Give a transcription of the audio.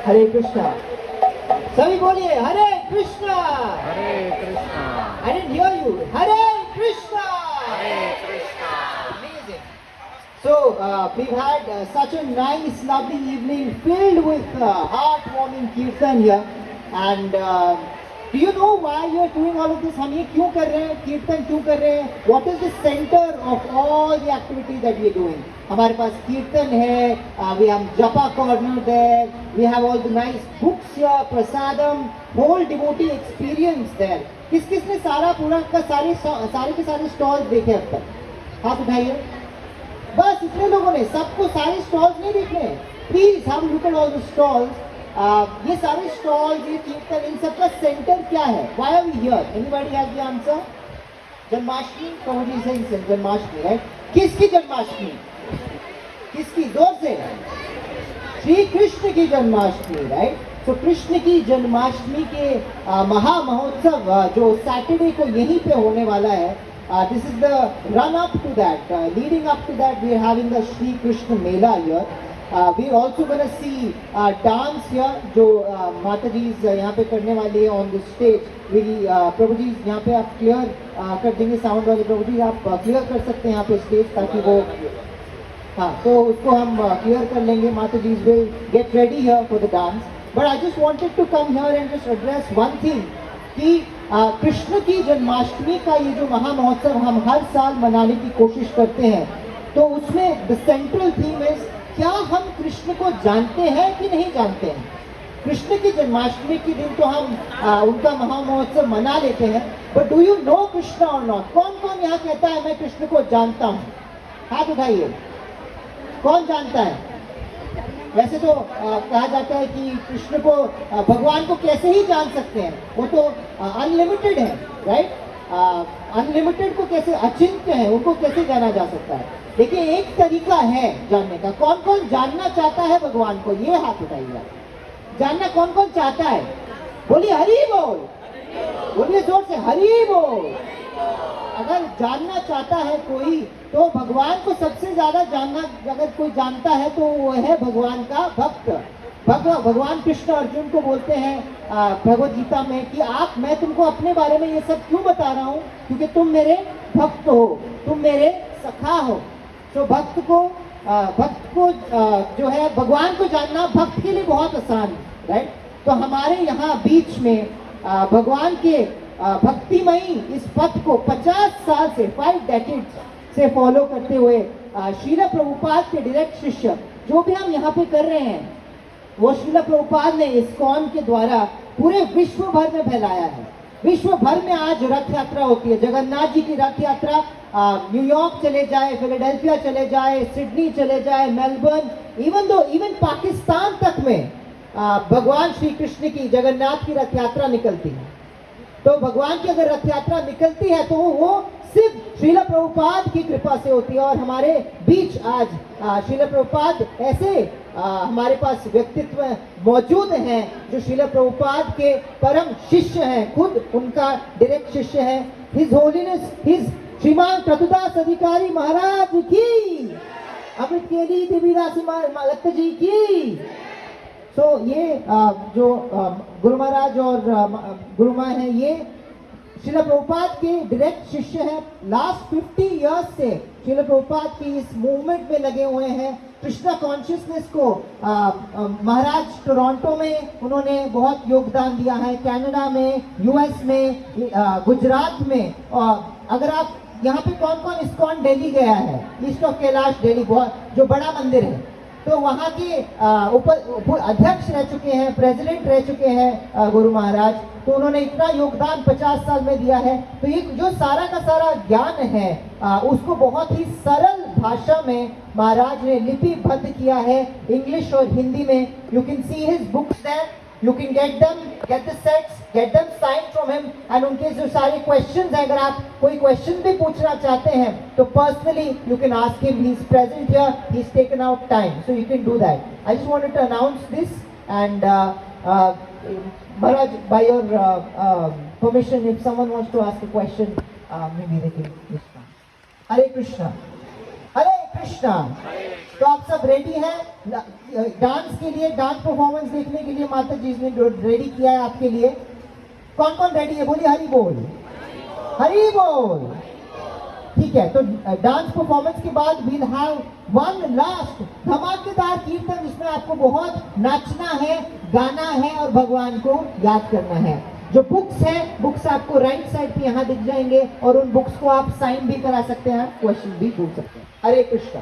हरे कृष्णा। सभी बोलिए हरे कृष्णा। हरे Krishna. I didn't hear you. Hare Krishna. Hare Krishna. Amazing. So we've had such a nice, lovely evening filled with heartwarming kirtan here. And do you know why you're doing all of this? हम ये क्यों कर रहे हैं? कीर्तन क्यों कर रहे हैं? What is the center of all the activities that we are doing? हमारे पास कीर्तन है, we have Japa corner there, we have all the nice books here, prasadam, whole devotee experience there. किस किस ने सारा पूरा का सारे के सारे स्टॉल्स देखे अब तक? हाथ उठाइए। बस इतने लोगों ने, सबको सारे स्टॉल्स नहीं देखने। Please have look at all the stalls. ये सारे स्टॉल्स, ये कीर्तन, इन सबका सेंटर क्या है? Why are we here? Anybody have the answer? Janmashtami, कहोजी सिंह, जन्माष्टमी, राइट? किसकी जन्माष्टमी? किसकी? जोर से। श्री कृष्ण की जन्माष्टमी, राइट? तो कृष्ण की जन्माष्टमी के महा महोत्सव जो सैटरडे को यहीं पे होने वाला है, this is the run up to that. Leading up to that, we are having the Shri Krishna Mela here. We are also going to see dance here, जो माता जी यहाँ पे करने वाली है on the stage. प्रभु जी यहाँ पे आप क्लियर कर देंगे साउंड वाले। प्रभु जी आप क्लियर कर सकते हैं यहाँ पे स्टेज, ताकि वो, हाँ, तो उसको हम क्लियर कर लेंगे। माता जी will get ready here for the dance. But I just wanted to come here and just address one thing कि कृष्ण की जन्माष्टमी का ये जो महा महोत्सव हम हर साल मनाने की कोशिश करते हैं, तो उसमें द सेंट्रल थीम इज, क्या हम कृष्ण को जानते हैं कि नहीं जानते हैं? कृष्ण की जन्माष्टमी के दिन तो हम उनका महा महोत्सव मना लेते हैं, but do you know Krishna और नॉट? कौन कौन यहाँ कहता है मैं कृष्ण को जानता हूँ? हाथ उठाइए। कौन जानता है? वैसे तो कहा जाता है कि कृष्ण को, भगवान को कैसे ही जान सकते हैं, वो तो अनलिमिटेड है, राइट? अनलिमिटेड को कैसे, अचिंत्य है, उनको कैसे जाना जा सकता है? देखिए एक तरीका है जानने का। कौन कौन जानना चाहता है भगवान को? ये हाथ उठाइए। जानना कौन कौन चाहता है? बोलिए हरि बोल। बोलिए जोर से हरि बोल। अगर जानना चाहता है कोई, तो भगवान को सबसे ज्यादा जानना, अगर कोई जानता है तो वो है भगवान का भक्त। भगवान कृष्ण अर्जुन को बोलते हैं भगवद गीता में कि मैं तुमको अपने बारे में ये सब क्यों बता रहा हूँ? क्योंकि तुम मेरे भक्त हो, तुम मेरे सखा हो। तो भक्त को जो है भगवान को जानना भक्त के लिए बहुत आसान है, राइट? तो हमारे यहाँ बीच में भगवान के भक्तिमयी इस पथ को 50 साल से, 5 डेकेड्स से फॉलो करते हुए श्रील प्रभुपाद के डायरेक्ट शिष्य, जो भी हम यहाँ पे कर रहे हैं, वो श्रील प्रभुपाद ने इस्कॉन के द्वारा पूरे विश्व भर में फैलाया है। विश्व भर में आज रथ यात्रा होती है। जगन्नाथ जी की रथ यात्रा न्यूयॉर्क चले जाए, फिलाडेल्फिया चले जाए, सिडनी चले जाए, मेलबर्न, इवन पाकिस्तान तक में भगवान श्री कृष्ण की, जगन्नाथ की रथ यात्रा निकलती है। तो भगवान की अगर रथ यात्रा निकलती है तो वो सिर्फ श्रील प्रभुपाद की कृपा से होती है। और हमारे बीच आज श्रील प्रभुपाद ऐसे हमारे पास व्यक्तित्व मौजूद हैं जो श्रील प्रभुपाद के परम शिष्य हैं, खुद उनका डायरेक्ट शिष्य है। हिज होलीनेस हिज श्रीमान प्रतुदास अधिकारी महाराज की, अमृत केली देवीदासी लत्त जी की। तो ये जो गुरु महाराज और गुरु माँ हैं, ये श्रील प्रभुपाद के डायरेक्ट शिष्य हैं। लास्ट 50 इयर्स से श्रील प्रभुपाद की इस मूवमेंट में लगे हुए हैं। कृष्णा कॉन्शियसनेस को महाराज टोरंटो में उन्होंने बहुत योगदान दिया है, कनाडा में, यूएस में, गुजरात में। और अगर आप यहाँ पे कौन कौन इस्कॉन दिल्ली गया है? ईस्ट ऑफ कैलाश दिल्ली, बहुत जो बड़ा मंदिर है, तो वहाँ के अध्यक्ष रह चुके हैं, प्रेसिडेंट रह चुके हैं गुरु महाराज। तो उन्होंने इतना योगदान 50 साल में दिया है। तो ये जो सारा का सारा ज्ञान है उसको बहुत ही सरल भाषा में महाराज ने लिपिबद्ध किया है, इंग्लिश और हिंदी में। You can see his books there, you can get the sets, get them sign from him. And उनके जो सारे क्वेश्चंस हैं, अगर आप कोई क्वेश्चन भी पूछना चाहते हैं तो personally you can ask him. He is present here, he is taken out time, so you can do that. I just wanted to announce this and Maharaj, by your permission, if someone wants to ask a question, maybe they can respond. Hare Krishna. Hare Krishna. Krishna. तो आप सब ready हैं dance के लिए, dance performance देखने के लिए? माता जी ने जो रेडी किया है आपके लिए, कौन कौन रेडी है? बोलिए हरि बोल, हरि बोल। ठीक है, तो डांस परफॉर्मेंस के बाद वील हैव वन लास्ट धमाकेदार कीर्तन जिसमें आपको बहुत नाचना है, गाना है और भगवान को याद करना है। जो बुक्स है, बुक्स आपको राइट साइड पे यहाँ दिख जाएंगे और उन बुक्स को आप साइन भी करा सकते हैं, क्वेश्चन भी पूछ सकते हैं। हरे कृष्णा।